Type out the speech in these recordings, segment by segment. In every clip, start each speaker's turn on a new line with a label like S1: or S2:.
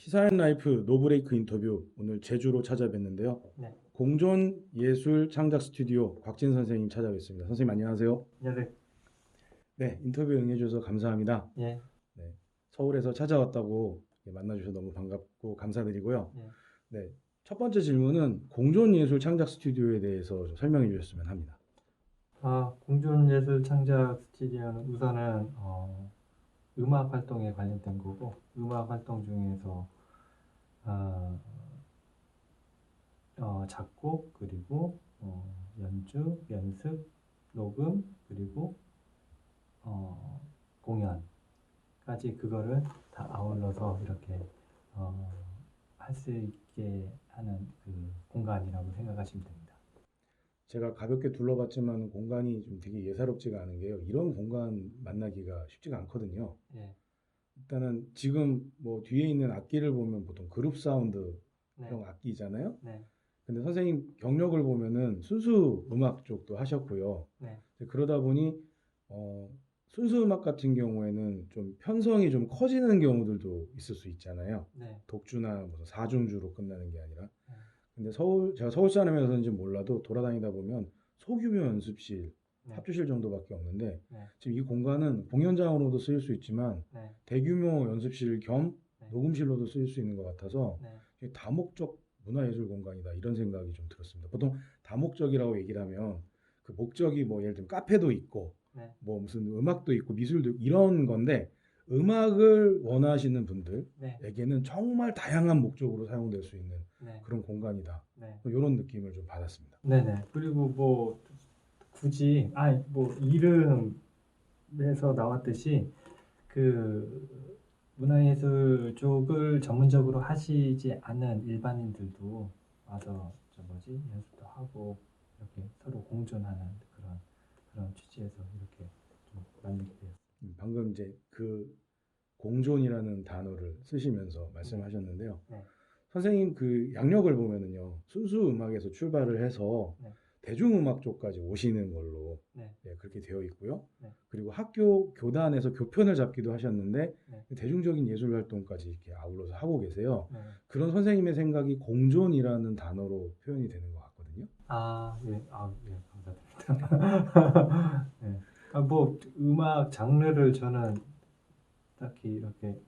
S1: 시사인라이프 노브레이크 인터뷰 오늘 제주로 찾아뵀는데요.
S2: 네.
S1: 공존 예술 창작 스튜디오 곽진 선생님 찾아뵙습니다. 선생님 안녕하세요.
S2: 네.
S1: 네, 인터뷰 응해주셔서 감사합니다.
S2: 예.
S1: 네, 서울에서 찾아왔다고 만나주셔서 너무 반갑고 감사드리고요.
S2: 예.
S1: 네, 첫 번째 질문은 공존 예술 창작 스튜디오에 대해서 좀 설명해 주셨으면 합니다.
S2: 공존예술 창작 스튜디오는 우선은 음악 활동에 관련된 거고, 음악 활동 중에서 작곡, 그리고 연주, 연습, 녹음, 그리고 공연까지 그거를 다 아울러서 이렇게 할 수 있게 하는 그 공간이라고 생각하시면 됩니다.
S1: 제가 가볍게 둘러봤지만 공간이 좀 되게 예사롭지가 않은 게요. 이런 공간 만나기가 쉽지가 않거든요.
S2: 예.
S1: 일단은 지금 뭐 뒤에 있는 악기를 보면 보통 그룹 사운드형
S2: 네.
S1: 악기잖아요.
S2: 네.
S1: 근데 선생님 경력을 보면은 순수 음악 쪽도 하셨고요.
S2: 네.
S1: 그러다 보니 순수 음악 같은 경우에는 좀 편성이 좀 커지는 경우들도 있을 수 있잖아요.
S2: 네.
S1: 독주나 무슨 사중주로 끝나는 게 아니라.
S2: 네.
S1: 근데 제가 서울 사람이라서인지 몰라도 돌아다니다 보면 소규모 연습실,
S2: 네.
S1: 합주실 정도밖에 없는데
S2: 네.
S1: 지금 이 공간은 공연장으로도 쓰일 수 있지만
S2: 네.
S1: 대규모 연습실 겸
S2: 네.
S1: 녹음실로도 쓰일 수 있는 것 같아서
S2: 네.
S1: 이게 다목적 문화예술 공간이다 이런 생각이 좀 들었습니다. 보통 다목적이라고 얘기를 하면 그 목적이 뭐 예를 들면 카페도 있고
S2: 네.
S1: 뭐 무슨 음악도 있고 미술도 있고 이런 건데 음악을 원하시는 분들에게는 정말 다양한 목적으로 사용될 수 있는
S2: 네.
S1: 그런 공간이다.
S2: 네.
S1: 이런 느낌을 좀 받았습니다.
S2: 네네. 그리고 뭐 굳이 뭐 이름에서 나왔듯이 그 문화예술 쪽을 전문적으로 하시지 않은 일반인들도 와서 연습도 하고 이렇게 서로 공존하는 그런 취지에서 이렇게 좀 만들게 되었습니다.
S1: 방금 이제 그 공존이라는 단어를 쓰시면서 말씀하셨는데요.
S2: 네.
S1: 선생님 그 양력을 보면은요 순수 음악에서 출발을 해서
S2: 네.
S1: 대중음악 쪽까지 오시는 걸로
S2: 네.
S1: 그렇게 되어 있고요.
S2: 네.
S1: 그리고 학교 교단에서 교편을 잡기도 하셨는데
S2: 네.
S1: 대중적인 예술 활동까지 이렇게 아울러서 하고 계세요.
S2: 네.
S1: 그런 선생님의 생각이 공존이라는 단어로 표현이 되는 것 같거든요.
S2: 예. 예, 감사드립니다. 네. 뭐 음악 장르를 저는 딱히 이렇게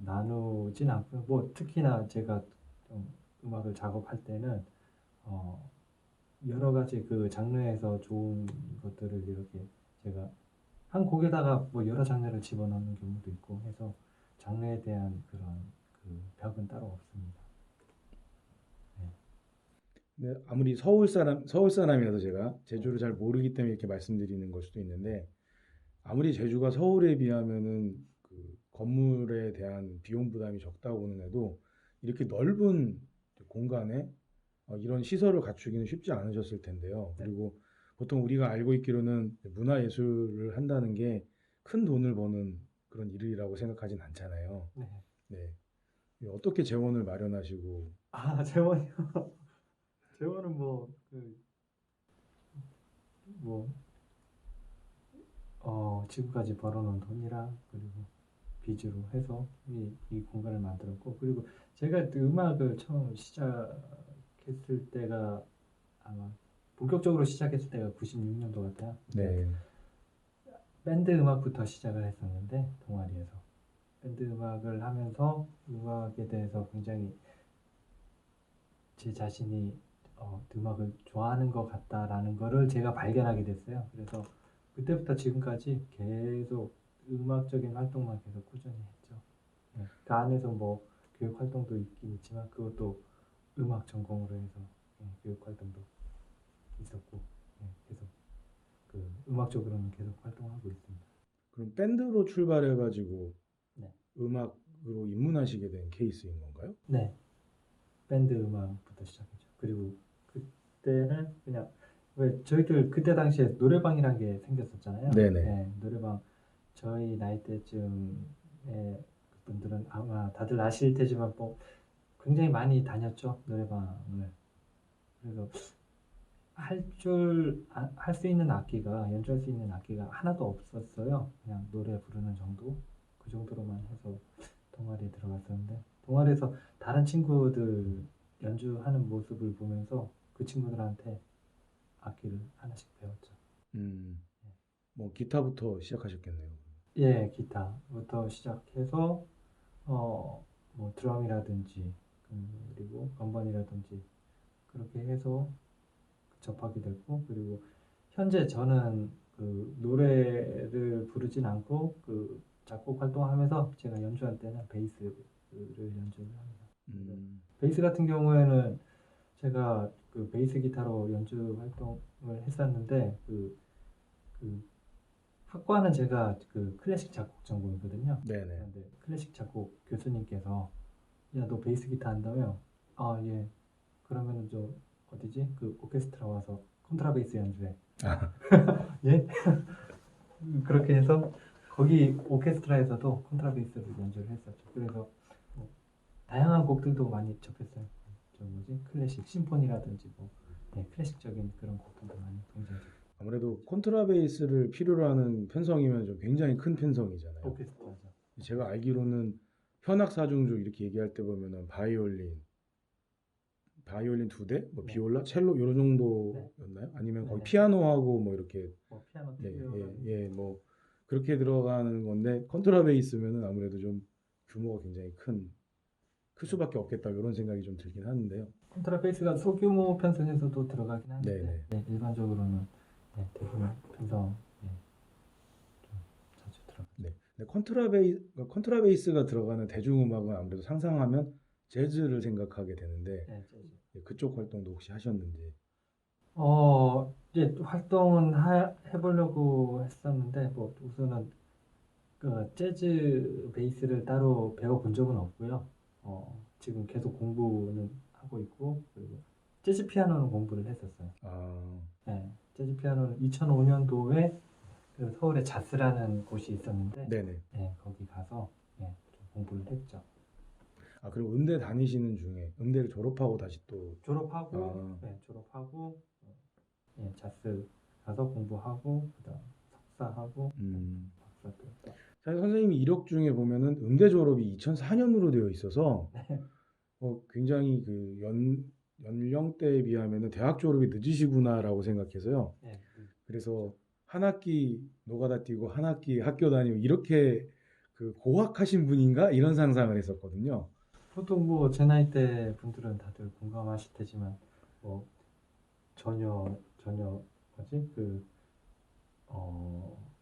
S2: 나누진 않고요. 뭐 특히나 제가 좀 음악을 작업할 때는 여러 가지 그 장르에서 좋은 것들을 이렇게 제가 한 곡에다가 뭐 여러 장르를 집어넣는 경우도 있고 해서 장르에 대한 그런 그 벽은 따로 없습니다.
S1: 네, 아무리 서울 사람이라서 제가 제주를 잘 모르기 때문에 이렇게 말씀드리는 걸 수도 있는데 아무리 제주가 서울에 비하면은 그 건물에 대한 비용 부담이 적다고는 해도 이렇게 넓은 공간에 이런 시설을 갖추기는 쉽지 않으셨을 텐데요. 그리고 보통 우리가 알고 있기로는 문화예술을 한다는 게 큰 돈을 버는 그런 일이라고 생각하진 않잖아요.
S2: 네.
S1: 네. 어떻게 재원을 마련하시고
S2: 재원이요. 재원은 지금까지 벌어놓은 돈이랑 그리고 빚으로 해서 이 공간을 만들었고, 그리고 제가 음악을 처음 시작했을 때가 아마 본격적으로 시작했을 때가 96년도 같아요.
S1: 네.
S2: 밴드 음악부터 시작을 했었는데 동아리에서 밴드 음악을 하면서 음악에 대해서 굉장히 제 자신이 음악을 좋아하는 것 같다라는 거를 제가 발견하게 됐어요. 그래서 그때부터 지금까지 계속 음악적인 활동만 계속 꾸준히 했죠. 네. 그 안에서 뭐 교육 활동도 있긴 있지만 그것도 음악 전공으로 해서 교육 활동도 있었고 계속 그 음악적으로는 계속 활동하고 있습니다.
S1: 그럼 밴드로 출발해가지고
S2: 네.
S1: 음악으로 입문하시게 된 케이스인 건가요?
S2: 네. 밴드 음악부터 시작했죠. 그리고 그때는 그냥 왜 저희들 그때 당시에 노래방이란 게 생겼었잖아요.
S1: 네네.
S2: 네, 노래방 저희 나이 때쯤의 분들은 아마 다들 아실 테지만 뭐 굉장히 많이 다녔죠, 노래방을. 그래서 할 수 있는 악기가, 연주할 수 있는 악기가 하나도 없었어요. 그냥 노래 부르는 정도, 그 정도로만 해서 동아리에 들어갔었는데 동아리에서 다른 친구들 연주하는 모습을 보면서 그 친구들한테 악기를 하나씩 배웠죠.
S1: 음, 뭐 기타부터 시작하셨겠네요.
S2: 예, 기타부터 시작해서 뭐 드럼이라든지 그리고 건반이라든지 그렇게 해서 접하게 됐고 그리고 현재 저는 그 노래를 부르진 않고 그 작곡 활동하면서 제가 연주할 때는 베이스를 연주를 합니다. 그래서
S1: 음,
S2: 베이스 같은 경우에는 제가 그 베이스 기타로 연주 활동을 했었는데 그 학과는 제가 그 클래식 작곡 전공이거든요.
S1: 네네.
S2: 그런데 클래식 작곡 교수님께서 야, 너 베이스 기타 한다며? 아, 예. 그러면은 저 어디지? 그 오케스트라 와서 콘트라베이스 연주해.
S1: 아,
S2: 예? 그렇게 해서 거기 오케스트라에서도 콘트라베이스를 연주를 했었죠. 그래서 뭐 다양한 곡들도 많이 접했어요. 저 뭐지? 클래식 심포니라든지 뭐 클래식적인 그런 곡들도 많이 굉장히
S1: 아무래도 콘트라베이스를 필요로 하는 편성이면 좀 굉장히 큰 편성이잖아요.
S2: 오케스트라죠.
S1: 제가 알기로는 현악 사중주 이렇게 얘기할 때 보면은 바이올린 두 대, 뭐
S2: 네.
S1: 비올라, 첼로 요런 정도였나요? 아니면 거기
S2: 네네.
S1: 피아노하고 뭐 이렇게
S2: 뭐 피아노
S1: 예,
S2: 트리오라든지
S1: 뭐 그렇게 들어가는 건데 컨트라베이스면은 아무래도 좀 규모가 굉장히 클 수밖에 없겠다 이런 생각이 좀 들긴 하는데요.
S2: 콘트라베이스가 소규모 편성에서도 들어가긴 하는데
S1: 네네.
S2: 일반적으로는 대규모 편성 좀 자주 들어가죠.
S1: 네. 근데 컨트라베이스가 들어가는 대중음악은 아무래도 상상하면 재즈를 생각하게 되는데
S2: 네, 재즈.
S1: 그쪽 활동도 혹시 하셨는지.
S2: 이제 활동은 해보려고 했었는데, 뭐, 우선은 그 재즈 베이스를 따로 배워본 적은 없고요. 지금 계속 공부는 하고 있고, 그리고 재즈 피아노는 공부를 했었어요.
S1: 아,
S2: 네, 재즈 피아노는 2005년도에 그 서울에 자스라는 곳이 있었는데,
S1: 네네.
S2: 거기 가서 좀 공부를 했죠.
S1: 아, 그리고 음대 다니시는 중에 음대를 졸업하고 다시 또 아,
S2: 졸업하고, 자스 가서 공부하고, 그다음 석사하고,
S1: 음.
S2: 박사도 또.
S1: 사실 선생님이 이력 중에 보면은 음대 졸업이 2004년으로 되어 있어서 굉장히 그 연령대에 비하면은 대학 졸업이 늦으시구나라고 생각해서요.
S2: 네,
S1: 그래서 한 학기 노가다 뛰고 한 학기 학교 다니고 이렇게 그 고학하신 분인가 이런 상상을 했었거든요.
S2: 보통 뭐 제 나이 대 분들은 다들 공감하실 테지만 뭐 전혀 뭐지 어,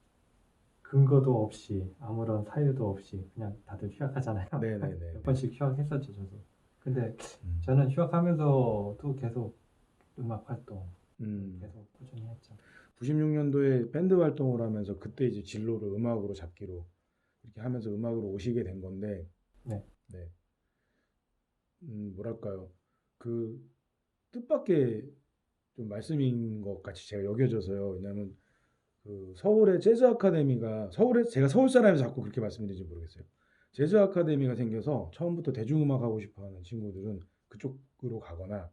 S2: 근거도 없이 아무런 사유도 없이 그냥 다들 휴학하잖아요.
S1: 네네네.
S2: 몇 번씩 휴학했었죠 저도. 근데
S1: 음,
S2: 저는 휴학하면서도 계속 음악 활동
S1: 음.
S2: 계속 꾸준히 했죠.
S1: 96년도에 밴드 활동을 하면서 그때 이제 진로를 음악으로 잡기로 이렇게 하면서 음악으로 오시게 된 건데,
S2: 네,
S1: 네. 뭐랄까요. 그 뜻밖의 좀 말씀인 것 같이 제가 여겨져서요. 왜냐하면 그 서울의 재즈 아카데미가 서울에 제가 서울 사람이서 자꾸 그렇게 말씀드리는지 모르겠어요. 재즈 아카데미가 생겨서 처음부터 대중음악 하고 싶어하는 친구들은 그쪽으로 가거나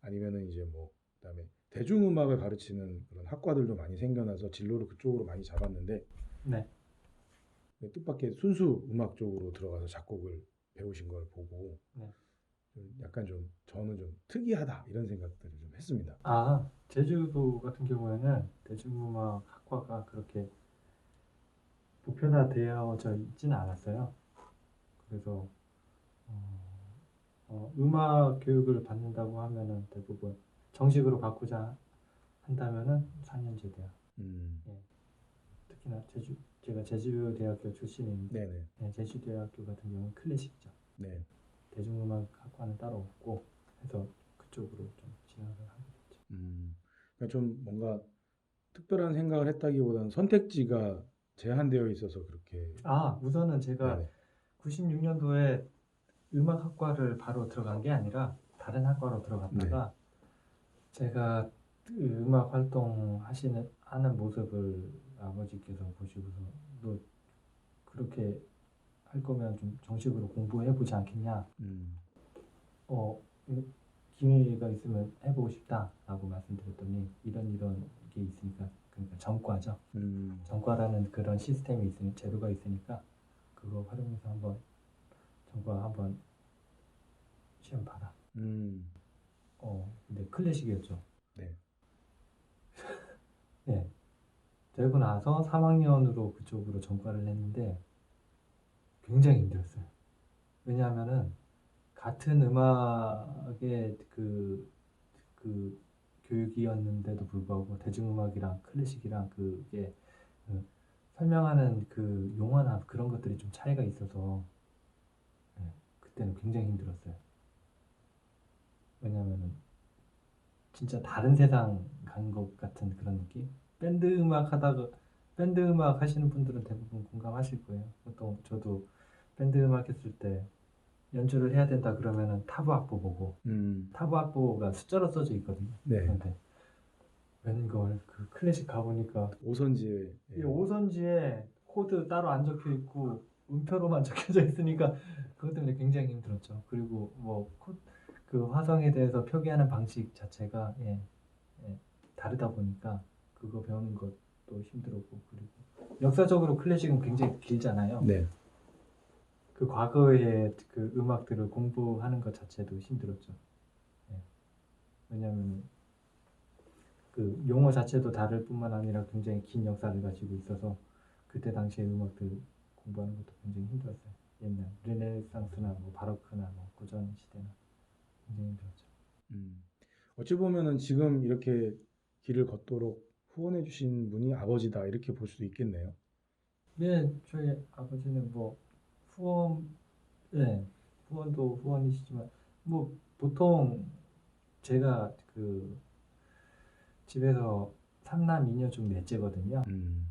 S1: 아니면은 이제 뭐 그다음에 대중음악을 가르치는 그런 학과들도 많이 생겨나서 진로를 그쪽으로 많이 잡았는데
S2: 네.
S1: 뜻밖의 순수 음악 쪽으로 들어가서 작곡을 배우신 걸 보고
S2: 네.
S1: 약간 좀 저는 좀 특이하다 이런 생각들을 좀 했습니다.
S2: 제주도 같은 경우에는 대중음악 학과가 그렇게 보편화되어져 있지는 않았어요. 그래서 음악 교육을 받는다고 하면은 대부분 정식으로 받고자 한다면은 4년제 대학.
S1: 음,
S2: 예, 특히나 제가 제주대학교 출신인데
S1: 네네,
S2: 제주대학교 같은 경우는 클래식죠.
S1: 네.
S2: 대중음악 학과는 따로 없고 해서 그쪽으로 좀 진학을 하게 됐죠.
S1: 그러니까 좀 뭔가 특별한 생각을 했다기보다는 선택지가 제한되어 있어서 그렇게
S2: 우선은 제가
S1: 네네
S2: 96년도에 음악학과를 바로 들어간 게 아니라 다른 학과로
S1: 네
S2: 들어갔다가 제가 그 음악 하는 모습을 아버지께서 보시고서 너 그렇게 할 거면 좀 정식으로 공부해 보지 않겠냐?
S1: 음,
S2: 어, 기회가 있으면 해보고 싶다라고 말씀드렸더니 이런 게 있으니까 그러니까 전과죠.
S1: 음,
S2: 전과라는 그런 시스템이 있으니 제도가 있으니까 그거 활용해서 한번 전과 한번 시험 봐라.
S1: 음.
S2: 근데 클래식이었죠.
S1: 네.
S2: 네. 되고 나서 3학년으로 그쪽으로 전과를 했는데 굉장히 힘들었어요. 왜냐하면은 같은 음악의 그 교육이었는데도 불구하고 대중음악이랑 클래식이랑 그게 그 설명하는 그 용어나 그런 것들이 좀 차이가 있어서 네, 그때는 굉장히 힘들었어요. 왜냐하면은 진짜 다른 세상 간 것 같은 그런 느낌? 밴드 음악 하시는 분들은 대부분 공감하실 거예요. 보통 저도 밴드 음악 했을 때 연주를 해야 된다 그러면은 타브 악보 보고 타브 악보가 숫자로 써져 있거든요.
S1: 네.
S2: 그런데 웬걸 그 클래식 가보니까
S1: 오선지에
S2: 이 오선지에 코드 따로 안 적혀 있고 음표로만 적혀져 있으니까 그것 때문에 굉장히 힘들었죠. 그리고 그 화성에 대해서 표기하는 방식 자체가 다르다 보니까 그거 배우는 것도 힘들었고 그리고 역사적으로 클래식은 굉장히 길잖아요.
S1: 네.
S2: 그 과거의 그 음악들을 공부하는 것 자체도 힘들었죠. 예. 왜냐하면 그 용어 자체도 다를 뿐만 아니라 굉장히 긴 역사를 가지고 있어서 그때 당시의 음악들 공부하는 것도 굉장히 힘들었어요. 옛날 르네상스나 뭐 바로크나 뭐 고전 시대나 굉장히 힘들었죠.
S1: 어찌 보면은 지금 이렇게 길을 걷도록 후원해 주신 분이 아버지다 이렇게 볼 수도 있겠네요.
S2: 네, 저희 아버지는 뭐 후원, 네, 후원도 후원이시지만 뭐 보통 제가 그 집에서 삼남 이녀 중 넷째거든요.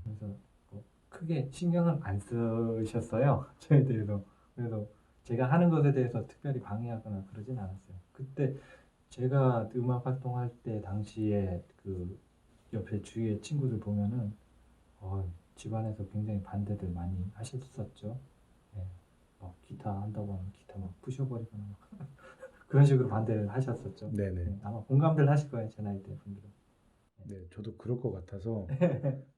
S2: 그래서 뭐 크게 신경을 안 쓰셨어요. 저에 대해서. 그래서 제가 하는 것에 대해서 특별히 방해하거나 그러진 않았어요. 그때 제가 음악 활동할 때 당시에 그 옆에 주위의 친구들 보면은 집안에서 굉장히 반대들 많이 하셨었죠. 예. 기타 한다고 하면 기타 막 부셔버리거나 막 그런 식으로 반대를 하셨었죠.
S1: 네네.
S2: 예, 아마 공감들 하실 거예요, 제 나이 때 분들은.
S1: 네, 저도 그럴 것 같아서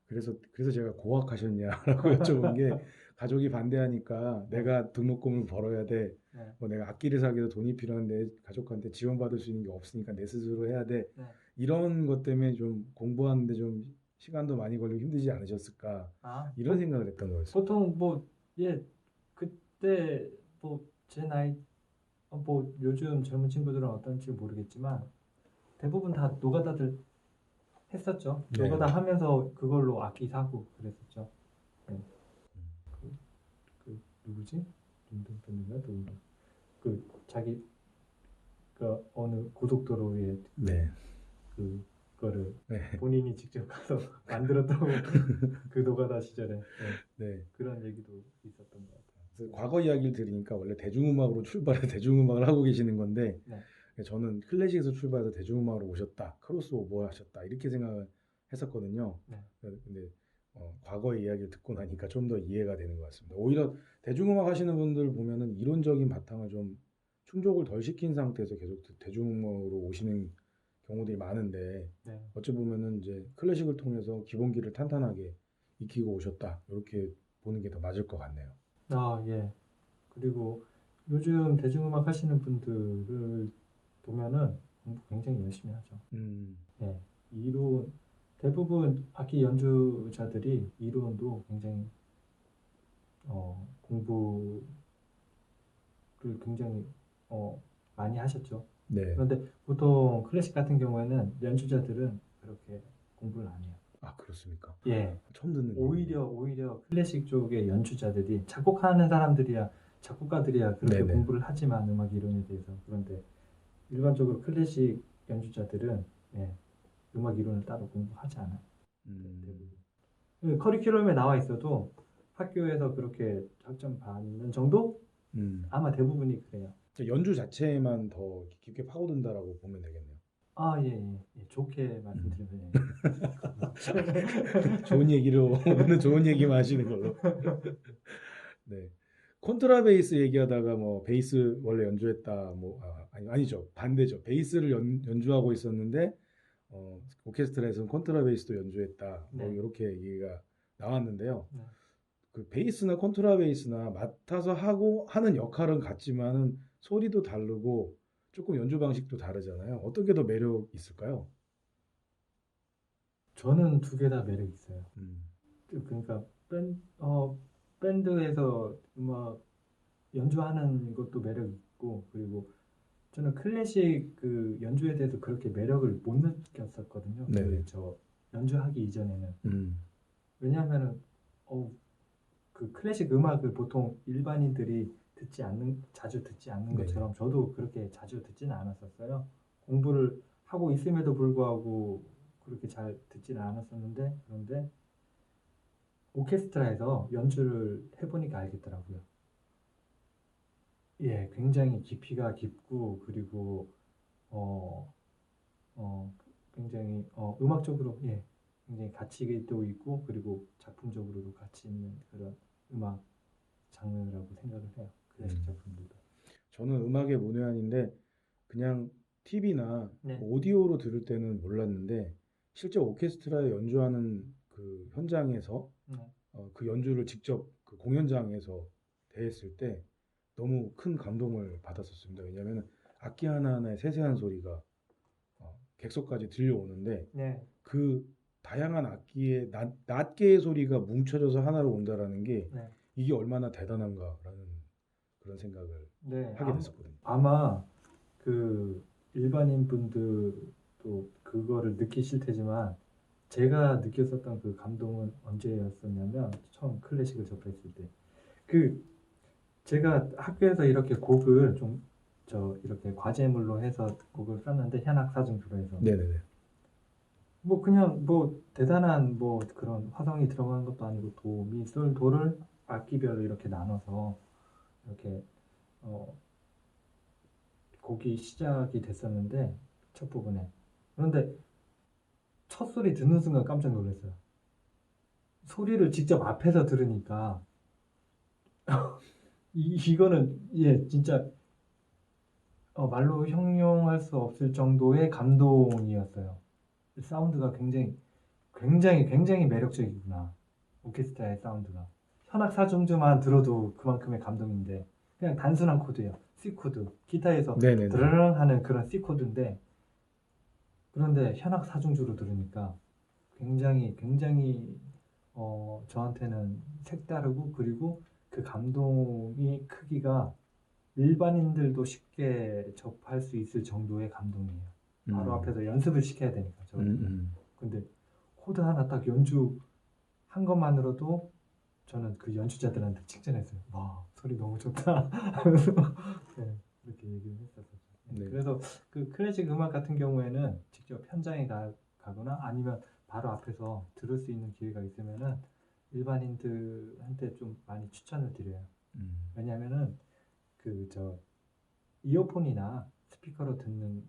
S1: 그래서 제가 고학하셨냐라고 여쭤본 게 가족이 반대하니까 내가 등록금을 벌어야 돼.
S2: 네.
S1: 뭐 내가 악기를 사기도 돈이 필요한데 가족한테 지원받을 수 있는 게 없으니까 내 스스로 해야 돼.
S2: 네.
S1: 이런 것 때문에 좀 공부하는데 좀 시간도 많이 걸리고 힘들지 않으셨을까 이런 생각을 했던 거였어요.
S2: 보통 그때 제 나이 요즘 젊은 친구들은 어떤지 모르겠지만 대부분 다 노가다들 했었죠.
S1: 네.
S2: 노가다 하면서 그걸로 악기 사고 그랬었죠. 네. 누구지? 누군가 그 자기 그 어느 고속도로에
S1: 네.
S2: 그거를
S1: 네.
S2: 본인이 직접 가서 만들었다고 그 노가다 시절에
S1: 네.
S2: 그런 얘기도 있었던 것 같아요.
S1: 그래서 과거 이야기를 들으니까 원래 대중음악으로 출발해서 대중음악을 하고 계시는 건데
S2: 네.
S1: 저는 클래식에서 출발해서 대중음악으로 오셨다, 크로스오버 하셨다 이렇게 생각을 했었거든요.
S2: 네.
S1: 근데 과거의 이야기를 듣고 나니까 좀 더 이해가 되는 것 같습니다. 오히려 대중음악 하시는 분들 보면은 이론적인 바탕을 좀 충족을 덜 시킨 상태에서 계속 대중음악으로 오시는 경우들이 많은데
S2: 네.
S1: 어찌 보면은 이제 클래식을 통해서 기본기를 탄탄하게 익히고 오셨다 이렇게 보는 게 더 맞을 것 같네요.
S2: 예. 그리고 요즘 대중음악 하시는 분들을 보면은 공부 굉장히 열심히 하죠. 네. 대부분 악기 연주자들이 이론도 굉장히 공부를 굉장히 많이 하셨죠.
S1: 네.
S2: 그런데 보통 클래식 같은 경우에는 연주자들은 그렇게 공부를 안 해요.
S1: 아, 그렇습니까?
S2: 예.
S1: 처음 듣는
S2: 오히려 클래식 쪽의 연주자들이 작곡하는 작곡가들이야 그렇게
S1: 네네.
S2: 공부를 하지만 음악 이론에 대해서 그런데 일반적으로 클래식 연주자들은 음악 이론을 따로 공부하지 않아요. 커리큘럼에 나와 있어도 학교에서 그렇게 학점 받는 정도? 아마 대부분이 그래요.
S1: 연주 자체에만 더 깊게 파고든다라고 보면 되겠네요.
S2: 예. 좋게 말씀드리면
S1: 좋은 얘기로 오늘 좋은 얘기만 하시는 걸로. 네. 콘트라베이스 얘기하다가 뭐 베이스 원래 연주했다 아니죠. 반대죠. 베이스를 연주하고 있었는데 오케스트라에서는 콘트라베이스도 연주했다. 뭐
S2: 네.
S1: 이렇게 얘기가 나왔는데요.
S2: 네.
S1: 그 베이스나 컨트라베이스나 맡아서 하고 하는 역할은 같지만은 소리도 다르고 조금 연주 방식도 다르잖아요. 어떤 게 더 매력 있을까요?
S2: 저는 두 개 다 매력 있어요.
S1: 음,
S2: 그러니까 밴드에서 음악 연주하는 것도 매력 있고, 그리고 저는 클래식 그 연주에 대해서 그렇게 매력을 못 느꼈었거든요.
S1: 네네.
S2: 그 저 연주하기 이전에는.
S1: 음,
S2: 왜냐하면은 어, 그 클래식 음악을 보통 일반인들이 자주 듣지 않는
S1: 네네.
S2: 것처럼 저도 그렇게 자주 듣지는 않았었어요. 공부를 하고 있음에도 불구하고 그렇게 잘 듣지는 않았었는데, 그런데 오케스트라에서 연주를 해보니까 알겠더라고요. 예, 굉장히 깊이가 깊고, 그리고 어, 어, 굉장히 음악적으로, 예, 굉장히 가치도 있고, 그리고 작품적으로도 가치 있는 그런 음악 장르라고 생각을 해요. 클래식
S1: 음.
S2: 작품들도.
S1: 저는 음악의 문외한인데 그냥 TV나
S2: 네.
S1: 오디오로 들을 때는 몰랐는데 실제 오케스트라에 연주하는 그 현장에서
S2: 네.
S1: 그 연주를 직접 그 공연장에서 대했을 때 너무 큰 감동을 받았었습니다. 왜냐하면 악기 하나하나의 세세한 소리가 객석까지 들려오는데
S2: 네.
S1: 그 다양한 악기의 낱개의 소리가 뭉쳐져서 하나로 온다라는 게
S2: 네.
S1: 이게 얼마나 대단한가라는 그런 생각을
S2: 네.
S1: 하게 됐었거든요.
S2: 아마 그 일반인 분들도 그거를 느끼실 테지만, 제가 느꼈었던 그 감동은 언제였었냐면, 처음 클래식을 접했을 때. 그 제가 학교에서 이렇게 곡을 좀 이렇게 과제물로 해서 곡을 썼는데, 현악사중주로 해서
S1: 네네네.
S2: 뭐 그냥 뭐 대단한 뭐 그런 화성이 들어간 것도 아니고, 도, 미, 솔, 도를 악기별로 이렇게 나눠서 이렇게 어, 곡이 시작이 됐었는데, 첫 부분에. 그런데 첫 소리 듣는 순간 깜짝 놀랐어요. 소리를 직접 앞에서 들으니까 이거는, 예, 진짜 말로 형용할 수 없을 정도의 감동이었어요. 사운드가 굉장히 매력적이구나. 오케스트라의 사운드가. 현악 사중주만 들어도 그만큼의 감동인데, 그냥 단순한 코드예요. C 코드. 기타에서
S1: 네네네.
S2: 드르릉 하는 그런 C 코드인데, 그런데 현악 사중주로 들으니까 굉장히 저한테는 색다르고, 그리고 그 감동의 크기가 일반인들도 쉽게 접할 수 있을 정도의 감동이에요. 바로
S1: 음,
S2: 앞에서 연습을 시켜야 되니까,
S1: 음,
S2: 저도.
S1: 음,
S2: 근데 코드 하나 딱 연주한 것만으로도 저는 그 연주자들한테 칭찬했어요. 와, 소리 너무 좋다. 하면서 네, 그렇게 얘기를 했었어요. 네,
S1: 네.
S2: 그래서 그 클래식 음악 같은 경우에는 직접 현장에 가거나 아니면 바로 앞에서 들을 수 있는 기회가 있으면은 일반인들한테 좀 많이 추천을 드려요.
S1: 음,
S2: 왜냐면은 그 이어폰이나 스피커로 듣는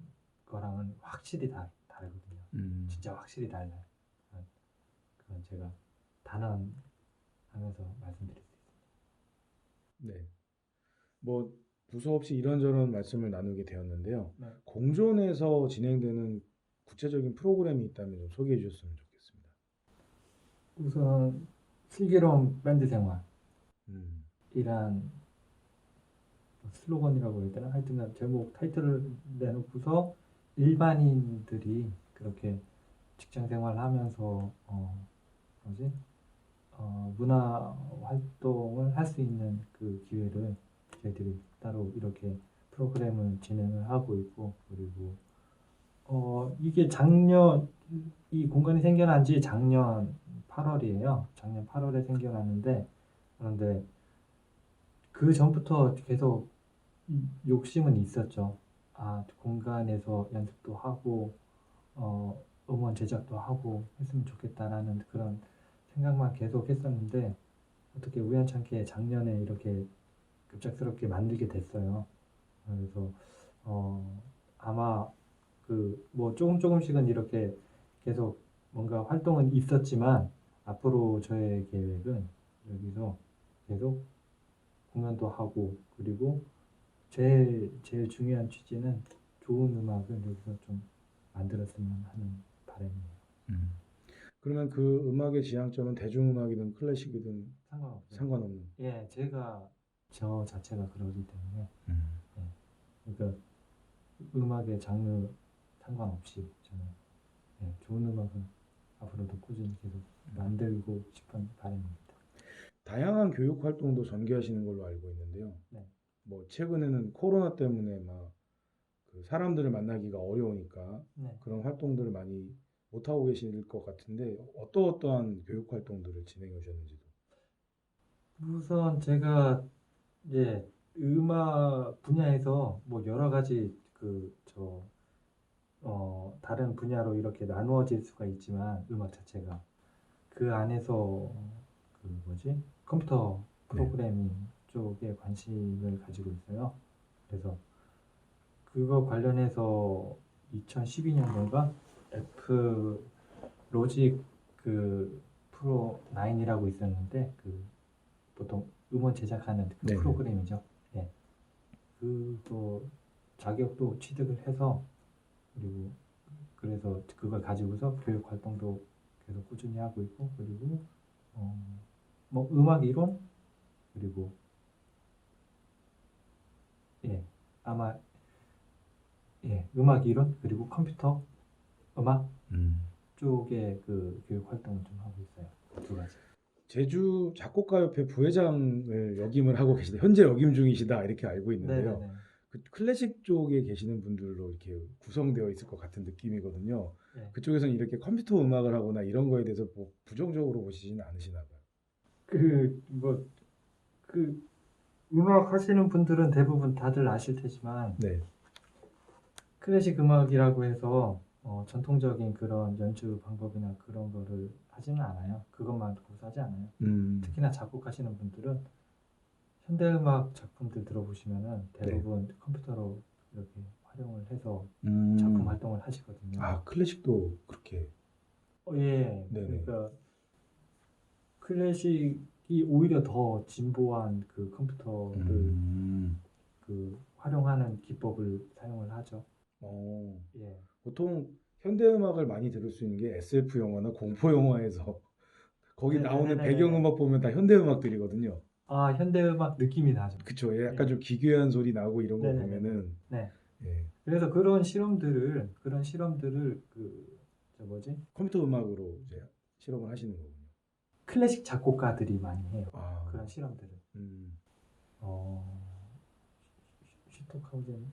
S2: 거랑은 확실히 다르거든요.
S1: 음,
S2: 진짜 확실히 달라요. 그건 제가 단언하면서 말씀드릴 수 있습니다.
S1: 네. 뭐 두서없이 이런저런 말씀을 나누게 되었는데요.
S2: 네.
S1: 공존에서 진행되는 구체적인 프로그램이 있다면 좀 소개해 주셨으면 좋겠습니다.
S2: 우선 슬기로운 밴드
S1: 음,
S2: 생활이란 슬로건이라고 해야 되나? 하여튼 제목 타이틀을 내놓고서 일반인들이 그렇게 직장 생활하면서 뭐지? 문화 활동을 할 수 있는 그 기회를 저희들이 따로 이렇게 프로그램을 진행을 하고 있고, 그리고 이게 이 공간이 생겨난 지 작년 8월이에요. 작년 8월에 생겨났는데, 그런데 그 전부터 계속 욕심은 있었죠. 아, 공간에서 연습도 하고, 음원 제작도 하고 했으면 좋겠다라는 그런 생각만 계속 했었는데, 어떻게 우연찮게 작년에 이렇게 급작스럽게 만들게 됐어요. 그래서 아마 그 뭐 조금씩은 이렇게 계속 뭔가 활동은 있었지만, 앞으로 저의 계획은 여기서 계속 공연도 하고, 그리고 제일 중요한 취지는 좋은 음악을 여기서 좀 만들었으면 하는 바람이에요.
S1: 음. 그러면 그 음악의 지향점은 대중음악이든 클래식이든
S2: 상관없어요.
S1: 상관없는.
S2: 예, 제가 저 자체가 그러기 때문에
S1: 음.
S2: 그러니까 음악의 장르 상관없이 저는 좋은 음악은 앞으로도 꾸준히 계속 만들고 싶은 바람입니다.
S1: 다양한 교육 활동도 전개하시는 걸로 알고 있는데요.
S2: 네.
S1: 뭐 최근에는 코로나 때문에 막 그 사람들을 만나기가 어려우니까
S2: 네.
S1: 그런 활동들을 많이 못 하고 계실 것 같은데 어떠한 교육 활동들을 진행해 오셨는지도.
S2: 우선 제가 이제 음악 분야에서 뭐 여러 가지 다른 분야로 이렇게 나누어질 수가 있지만 음악 자체가 그 안에서 그 뭐지 컴퓨터
S1: 네.
S2: 프로그래밍 쪽에 관심을 가지고 있어요. 그래서 그거 관련해서 2012년도인가 F 로직 그 프로 9이라고 있었는데 그 보통 음원 제작하는 그
S1: 네네.
S2: 프로그램이죠. 예. 그거 자격도 취득을 해서 그리고 그래서 그걸 가지고서 교육 활동도 계속 꾸준히 하고 있고 그리고 뭐 음악 이론 그리고 예 아마 음악 이론 그리고 컴퓨터 음악 쪽에 그 교육 활동을 좀 하고 있어요. 그 두 가지.
S1: 제주 작곡가협회 부회장을 역임을 하고 계시다. 현재 역임 중이시다 이렇게 알고 있는데요.
S2: 네네네.
S1: 그 클래식 쪽에 계시는 분들로 이렇게 구성되어 있을 것 같은 느낌이거든요.
S2: 네.
S1: 그쪽에서는 이렇게 컴퓨터 음악을 하거나 이런 거에 대해서 뭐 부정적으로 보시지는 않으시나 봐요.
S2: 그 음악 하시는 분들은 대부분 다들 아실 테지만
S1: 네.
S2: 클래식 음악이라고 해서 전통적인 그런 연주 방법이나 그런 거를 하지는 않아요. 그것만 고수 하지 않아요. 특히나 작곡하시는 분들은 현대음악 작품들 들어보시면은 대부분 컴퓨터로 이렇게 활용을 해서 작품 활동을 하시거든요.
S1: 아, 클래식도 그렇게.
S2: 예,
S1: 네네.
S2: 그러니까 클래식이 오히려 더 진보한 그 컴퓨터를 그 활용하는 기법을 사용을 하죠. 예.
S1: 보통 현대음악을 많이 들을 수 있는 게 SF 영화나 공포 영화에서 거기 나오는
S2: 네네네네네.
S1: 배경음악 보면 다 현대음악들이거든요.
S2: 아, 현대음악 느낌이 나죠.
S1: 그쵸. 예, 약간
S2: 예.
S1: 좀 기괴한 소리 나고 이런 거
S2: 네네네네.
S1: 보면은
S2: 네.
S1: 예,
S2: 그래서 그런 실험들을
S1: 컴퓨터 음악으로 이제 실험을 하시는 거군요.
S2: 클래식 작곡가들이 많이 해요.
S1: 아,
S2: 그런 실험들을. 어, 슈토카우젠,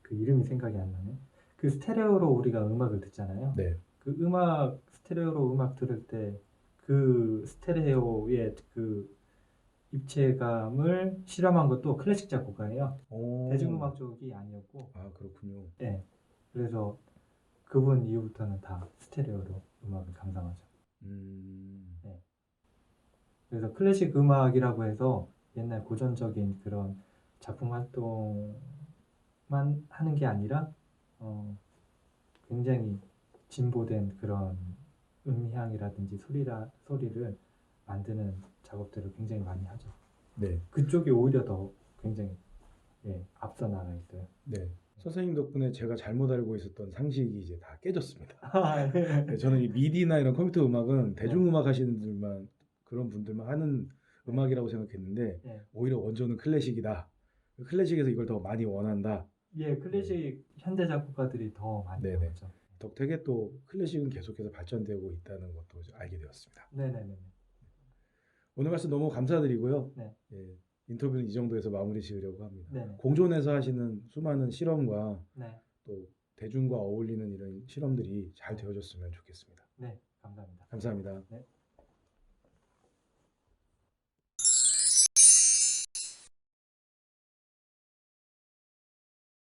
S2: 그 이름이 생각이 안 나네. 그 스테레오로 우리가 음악을 듣잖아요.
S1: 네.
S2: 그 스테레오로 음악 들을 때 그 스테레오의 그 입체감을 실험한 것도 클래식 작곡가예요. 대중음악 쪽이 아니었고.
S1: 아, 그렇군요.
S2: 네. 그래서 그분 이후부터는 다 스테레오로 음악을 감상하죠. 네. 그래서 클래식 음악이라고 해서 옛날 고전적인 그런 작품 활동만 하는 게 아니라 굉장히 진보된 그런 음향이라든지 소리를 만드는 작업들을 굉장히 많이 하죠.
S1: 네.
S2: 그쪽이 오히려 더 굉장히 앞서 나가 있어요.
S1: 네. 선생님 덕분에 제가 잘못 알고 있었던 상식이 이제 다 깨졌습니다.
S2: 아, 예.
S1: 네, 저는 이 미디나 이런 컴퓨터 음악은 대중음악 하시는 분들만 그런 분들만 하는 음악이라고 생각했는데
S2: 예.
S1: 오히려 원조는 클래식이다. 클래식에서 이걸 더 많이 원한다.
S2: 예, 클래식 현대 작곡가들이 더 많이
S1: 네네.
S2: 나오죠.
S1: 덕택에 또 클래식은 계속해서 발전되고 있다는 것도 이제 알게 되었습니다.
S2: 네네네.
S1: 오늘 말씀 너무 감사드리고요.
S2: 네.
S1: 예, 인터뷰는 이 정도에서 마무리 지으려고 합니다.
S2: 네네.
S1: 공존에서 하시는 수많은 실험과
S2: 네.
S1: 또 대중과 어울리는 이런 실험들이 잘 되어졌으면 좋겠습니다.
S2: 네, 감사합니다.
S1: 감사합니다.
S2: 네.